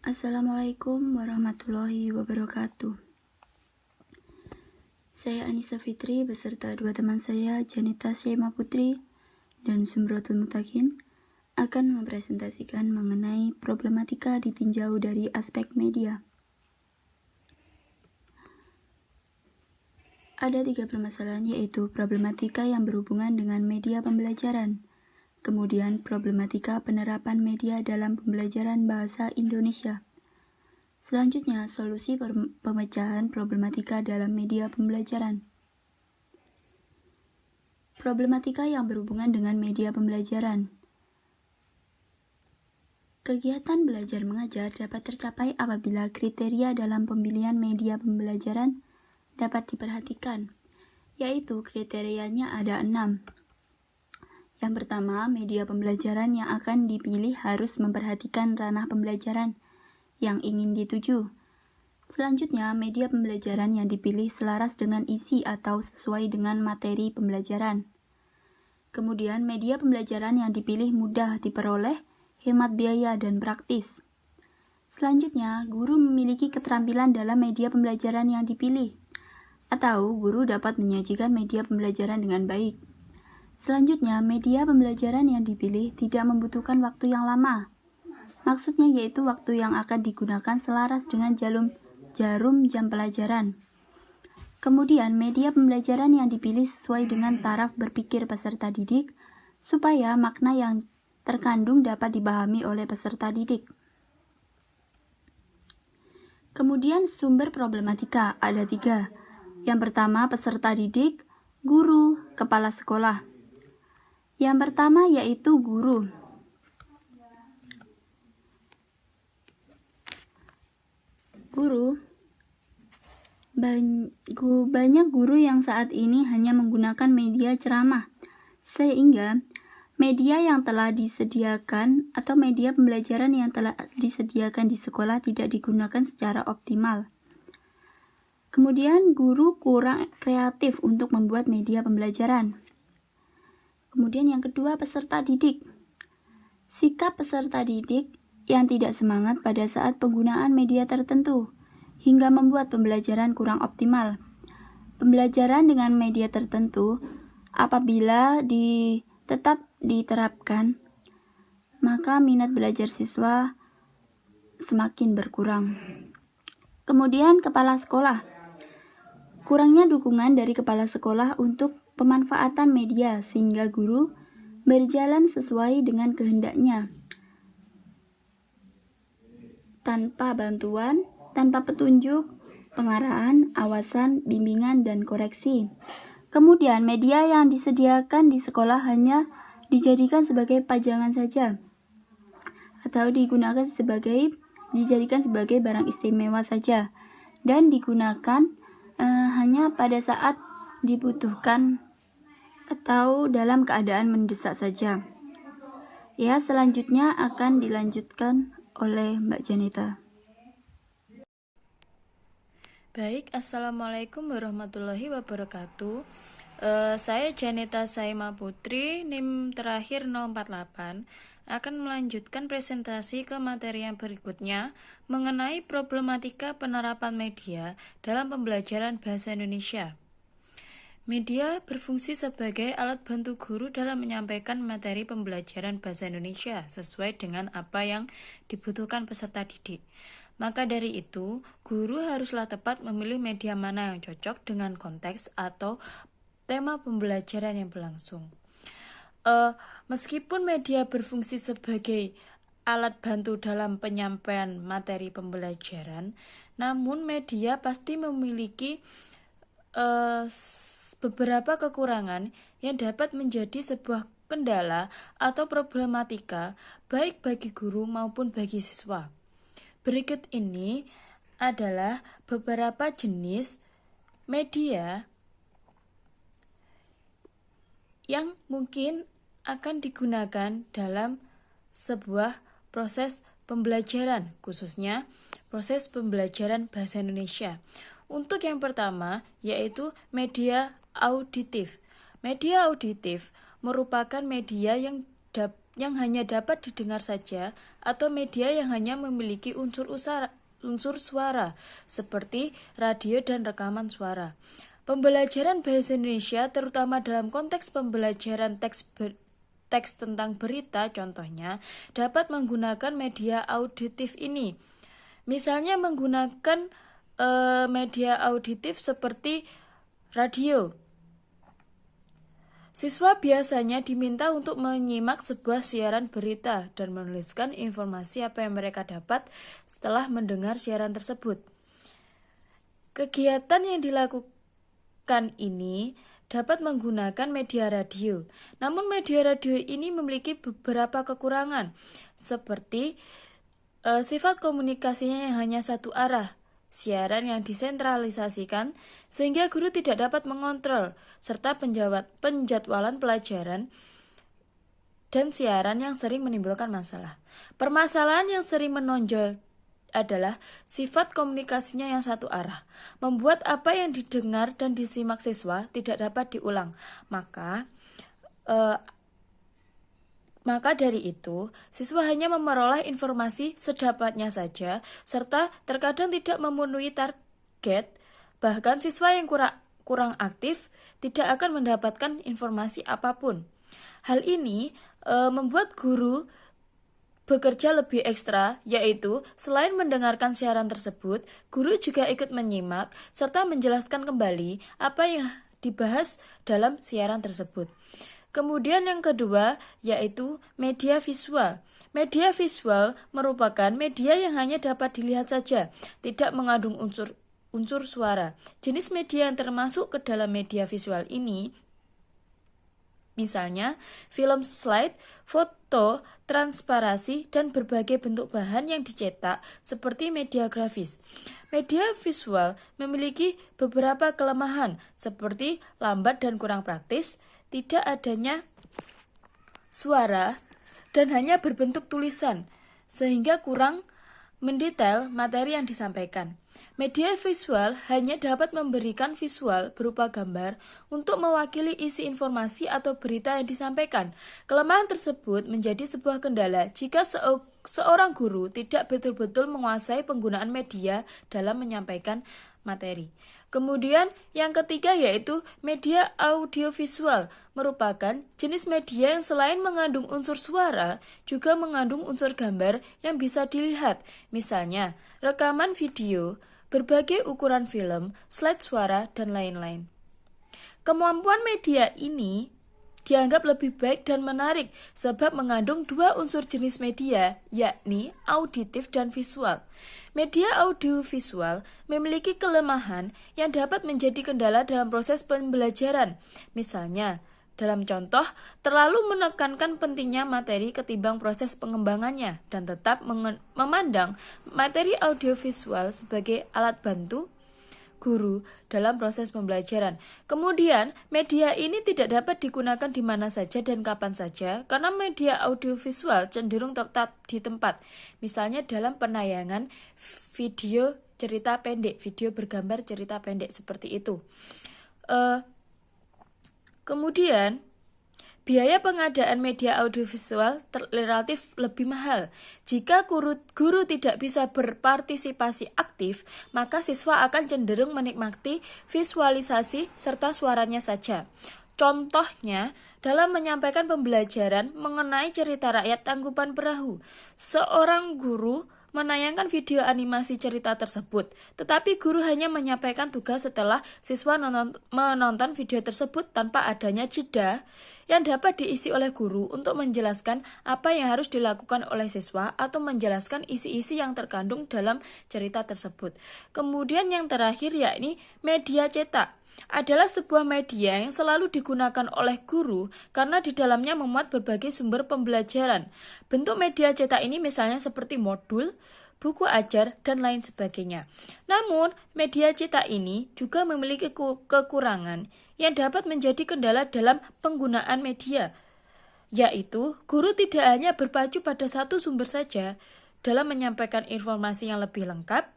Assalamualaikum warahmatullahi wabarakatuh. Saya Anissa Fitri beserta dua teman saya, Janita Syema Putri dan Sumrotul Mutakin, akan mempresentasikan mengenai problematika ditinjau dari aspek media. Ada 3 permasalahan, yaitu problematika yang berhubungan dengan media pembelajaran, kemudian problematika penerapan media dalam pembelajaran bahasa Indonesia. Selanjutnya, solusi pemecahan problematika dalam media pembelajaran. Problematika yang berhubungan dengan media pembelajaran. Kegiatan belajar mengajar dapat tercapai apabila kriteria dalam pemilihan media pembelajaran dapat diperhatikan, yaitu kriterianya ada 6. Yang pertama, media pembelajaran yang akan dipilih harus memperhatikan ranah pembelajaran yang ingin dituju. Selanjutnya, media pembelajaran yang dipilih selaras dengan isi atau sesuai dengan materi pembelajaran. Kemudian, media pembelajaran yang dipilih mudah diperoleh, hemat biaya, dan praktis. Selanjutnya, guru memiliki keterampilan dalam media pembelajaran yang dipilih, atau guru dapat menyajikan media pembelajaran dengan baik. Selanjutnya, media pembelajaran yang dipilih tidak membutuhkan waktu yang lama. Maksudnya yaitu waktu yang akan digunakan selaras dengan jarum jam pelajaran. Kemudian, media pembelajaran yang dipilih sesuai dengan taraf berpikir peserta didik, supaya makna yang terkandung dapat dipahami oleh peserta didik. Kemudian, sumber problematika ada 3. Yang pertama, peserta didik, guru, kepala sekolah. Yang pertama yaitu guru. Banyak guru yang saat ini hanya menggunakan media ceramah, sehingga media yang telah disediakan atau media pembelajaran yang telah disediakan di sekolah tidak digunakan secara optimal. Kemudian, guru kurang kreatif untuk membuat media pembelajaran. Kemudian yang kedua, peserta didik. Sikap peserta didik yang tidak semangat pada saat penggunaan media tertentu, hingga membuat pembelajaran kurang optimal. Pembelajaran dengan media tertentu, apabila tetap diterapkan, maka minat belajar siswa semakin berkurang. Kemudian kepala sekolah. Kurangnya dukungan dari kepala sekolah untuk pemanfaatan media, sehingga guru berjalan sesuai dengan kehendaknya, tanpa bantuan, tanpa petunjuk, pengarahan, awasan, bimbingan, dan koreksi. Kemudian, media yang disediakan di sekolah hanya dijadikan sebagai pajangan saja, atau dijadikan sebagai barang istimewa saja, dan digunakan hanya pada saat dibutuhkan atau dalam keadaan mendesak saja. Ya, selanjutnya akan dilanjutkan oleh Mbak Janita. Baik, Assalamualaikum warahmatullahi wabarakatuh. Saya Janita Syema Putri, NIM terakhir 048, akan melanjutkan presentasi ke materi yang berikutnya mengenai problematika penerapan media dalam pembelajaran bahasa Indonesia. Media berfungsi sebagai alat bantu guru dalam menyampaikan materi pembelajaran bahasa Indonesia sesuai dengan apa yang dibutuhkan peserta didik. Maka dari itu, guru haruslah tepat memilih media mana yang cocok dengan konteks atau tema pembelajaran yang berlangsung. Meskipun media berfungsi sebagai alat bantu dalam penyampaian materi pembelajaran, namun media pasti memiliki beberapa kekurangan yang dapat menjadi sebuah kendala atau problematika baik bagi guru maupun bagi siswa. Berikut ini adalah beberapa jenis media yang mungkin akan digunakan dalam sebuah proses pembelajaran, khususnya proses pembelajaran bahasa Indonesia. Untuk yang pertama, yaitu media auditif. Media auditif merupakan media yang hanya dapat didengar saja atau media yang hanya memiliki unsur suara, seperti radio dan rekaman suara. Pembelajaran bahasa Indonesia, terutama dalam konteks pembelajaran teks tentang berita, contohnya, dapat menggunakan media auditif ini. Misalnya menggunakan media auditif seperti radio. Siswa biasanya diminta untuk menyimak sebuah siaran berita dan menuliskan informasi apa yang mereka dapat setelah mendengar siaran tersebut. Kegiatan yang dilakukan ini dapat menggunakan media radio. Namun media radio ini memiliki beberapa kekurangan, seperti sifat komunikasinya yang hanya satu arah, siaran yang disentralisasikan sehingga guru tidak dapat mengontrol, serta penjadwalan pelajaran dan siaran yang sering menimbulkan masalah. Permasalahan yang sering menonjol adalah sifat komunikasinya yang satu arah, membuat apa yang didengar dan disimak siswa tidak dapat diulang. Maka dari itu, siswa hanya memperoleh informasi sedapatnya saja, serta terkadang tidak memenuhi target. Bahkan siswa yang kurang aktif tidak akan mendapatkan informasi apapun. Hal ini membuat guru bekerja lebih ekstra, yaitu selain mendengarkan siaran tersebut, guru juga ikut menyimak serta menjelaskan kembali apa yang dibahas dalam siaran tersebut. Kemudian yang kedua, yaitu media visual. Media visual merupakan media yang hanya dapat dilihat saja, tidak mengandung unsur suara. Jenis media yang termasuk ke dalam media visual ini, misalnya film slide, foto, transparasi, dan berbagai bentuk bahan yang dicetak seperti media grafis. Media visual memiliki beberapa kelemahan, seperti lambat dan kurang praktis, tidak adanya suara, dan hanya berbentuk tulisan, sehingga kurang mendetail materi yang disampaikan. Media visual hanya dapat memberikan visual berupa gambar untuk mewakili isi informasi atau berita yang disampaikan. Kelemahan tersebut menjadi sebuah kendala jika seorang guru tidak betul-betul menguasai penggunaan media dalam menyampaikan materi. Kemudian yang ketiga yaitu media audiovisual, merupakan jenis media yang selain mengandung unsur suara, juga mengandung unsur gambar yang bisa dilihat, misalnya rekaman video, berbagai ukuran film, slide suara, dan lain-lain. Kemampuan media ini dianggap lebih baik dan menarik sebab mengandung dua unsur jenis media, yakni auditif dan visual. Media audiovisual memiliki kelemahan yang dapat menjadi kendala dalam proses pembelajaran. Misalnya, dalam contoh, terlalu menekankan pentingnya materi ketimbang proses pengembangannya dan tetap memandang materi audiovisual sebagai alat bantu guru dalam proses pembelajaran. Kemudian, media ini tidak dapat digunakan di mana saja dan kapan saja karena media audiovisual cenderung tetap di tempat. Misalnya dalam penayangan video cerita pendek, video bergambar cerita pendek seperti itu. Kemudian, biaya pengadaan media audiovisual relatif lebih mahal. Jika guru tidak bisa berpartisipasi aktif, maka siswa akan cenderung menikmati visualisasi serta suaranya saja. Contohnya, dalam menyampaikan pembelajaran mengenai cerita rakyat Tangkuban Perahu, seorang guru menayangkan video animasi cerita tersebut, tetapi guru hanya menyampaikan tugas setelah siswa menonton video tersebut tanpa adanya jeda yang dapat diisi oleh guru untuk menjelaskan apa yang harus dilakukan oleh siswa atau menjelaskan isi-isi yang terkandung dalam cerita tersebut. Kemudian yang terakhir yakni media cetak. Adalah sebuah media yang selalu digunakan oleh guru karena di dalamnya memuat berbagai sumber pembelajaran. Bentuk media cetak ini misalnya seperti modul, buku ajar, dan lain sebagainya. Namun, media cetak ini juga memiliki kekurangan yang dapat menjadi kendala dalam penggunaan media, yaitu guru tidak hanya berpacu pada satu sumber saja dalam menyampaikan informasi yang lebih lengkap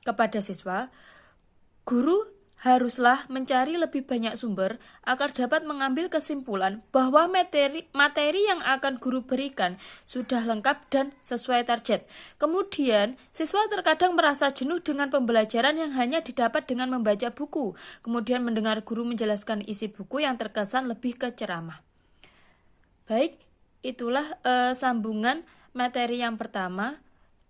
kepada siswa. Guru haruslah mencari lebih banyak sumber agar dapat mengambil kesimpulan bahwa materi yang akan guru berikan sudah lengkap dan sesuai target. Kemudian, siswa terkadang merasa jenuh dengan pembelajaran yang hanya didapat dengan membaca buku, kemudian mendengar guru menjelaskan isi buku yang terkesan lebih ke ceramah. Baik, itulah sambungan materi yang pertama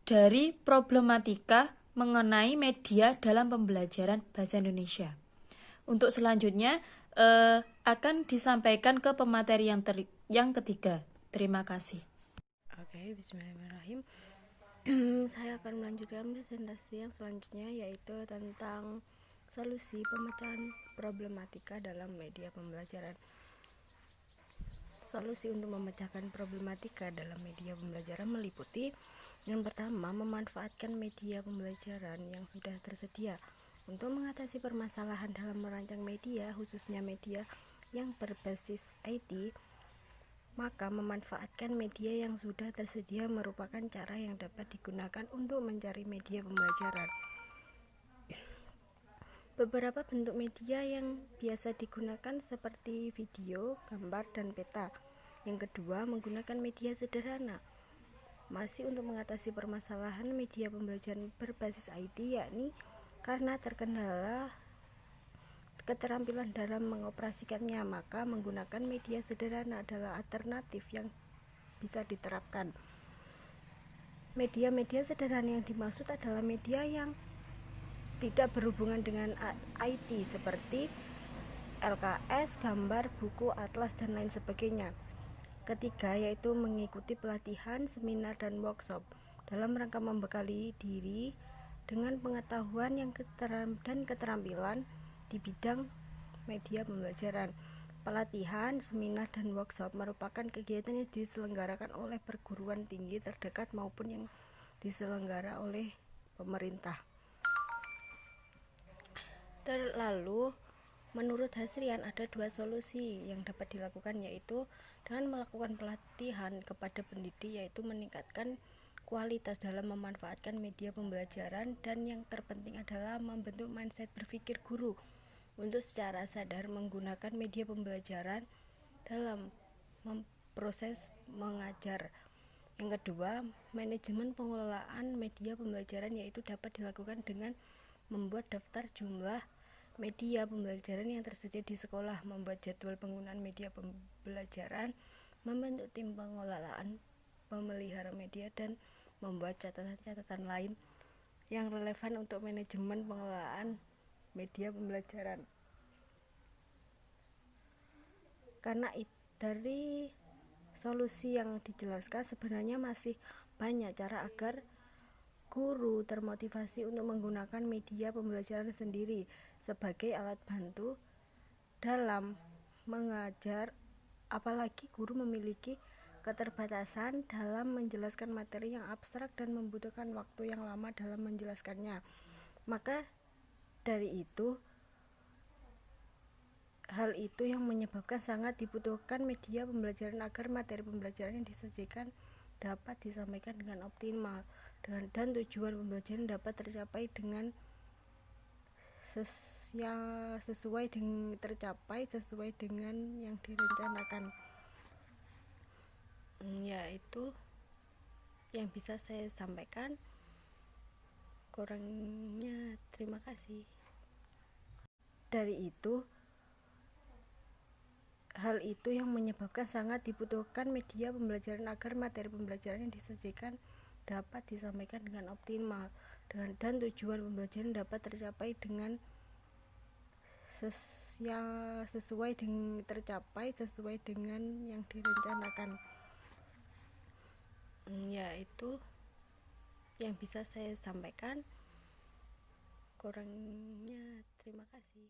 dari problematika mengenai media dalam pembelajaran bahasa Indonesia. Untuk selanjutnya akan disampaikan ke pemateri yang ketiga. Terima kasih. Oke, bismillahirrahmanirrahim. Saya akan melanjutkan presentasi yang selanjutnya, yaitu tentang solusi pemecahan problematika dalam media pembelajaran. Solusi untuk memecahkan problematika dalam media pembelajaran meliputi: yang pertama, memanfaatkan media pembelajaran yang sudah tersedia. Untuk mengatasi permasalahan dalam merancang media, khususnya media yang berbasis IT, maka memanfaatkan media yang sudah tersedia merupakan cara yang dapat digunakan untuk mencari media pembelajaran. Beberapa bentuk media yang biasa digunakan seperti video, gambar, dan peta. Yang kedua, menggunakan media sederhana. Masih untuk mengatasi permasalahan media pembelajaran berbasis IT, yakni karena terkendala keterampilan dalam mengoperasikannya, maka menggunakan media sederhana adalah alternatif yang bisa diterapkan. Media-media sederhana yang dimaksud adalah media yang tidak berhubungan dengan IT seperti LKS, gambar, buku, atlas, dan lain sebagainya. Ketiga, yaitu mengikuti pelatihan, seminar, dan workshop dalam rangka membekali diri dengan pengetahuan dan keterampilan di bidang media pembelajaran. Pelatihan, seminar, dan workshop merupakan kegiatan yang diselenggarakan oleh perguruan tinggi terdekat maupun yang diselenggara oleh pemerintah. Lalu, menurut Hasrian ada dua solusi yang dapat dilakukan, yaitu dengan melakukan pelatihan kepada pendidik, yaitu meningkatkan kualitas dalam memanfaatkan media pembelajaran, dan yang terpenting adalah membentuk mindset berpikir guru untuk secara sadar menggunakan media pembelajaran dalam proses mengajar. Yang kedua, manajemen pengelolaan media pembelajaran, yaitu dapat dilakukan dengan membuat daftar jumlah media pembelajaran yang tersedia di sekolah, membuat jadwal penggunaan media pembelajaran, membentuk tim pengelolaan pemelihara media, dan membuat catatan-catatan lain yang relevan untuk manajemen pengelolaan media pembelajaran. Karena dari solusi yang dijelaskan sebenarnya masih banyak cara agar guru termotivasi untuk menggunakan media pembelajaran sendiri sebagai alat bantu dalam mengajar, apalagi guru memiliki keterbatasan dalam menjelaskan materi yang abstrak dan membutuhkan waktu yang lama dalam menjelaskannya. Maka dari itu, hal itu yang menyebabkan sangat dibutuhkan media pembelajaran agar materi pembelajaran yang disajikan dapat disampaikan dengan optimal dan tujuan pembelajaran dapat tercapai dengan sesuai dengan yang direncanakan. Yaitu yang bisa saya sampaikan. Kurangnya terima kasih. Dari itu, hal itu yang menyebabkan sangat dibutuhkan media pembelajaran agar materi pembelajaran yang disajikan dapat disampaikan dengan optimal dan tujuan pembelajaran dapat tercapai dengan sesuai dengan yang direncanakan. Yaitu yang bisa saya sampaikan. Kurangnya terima kasih.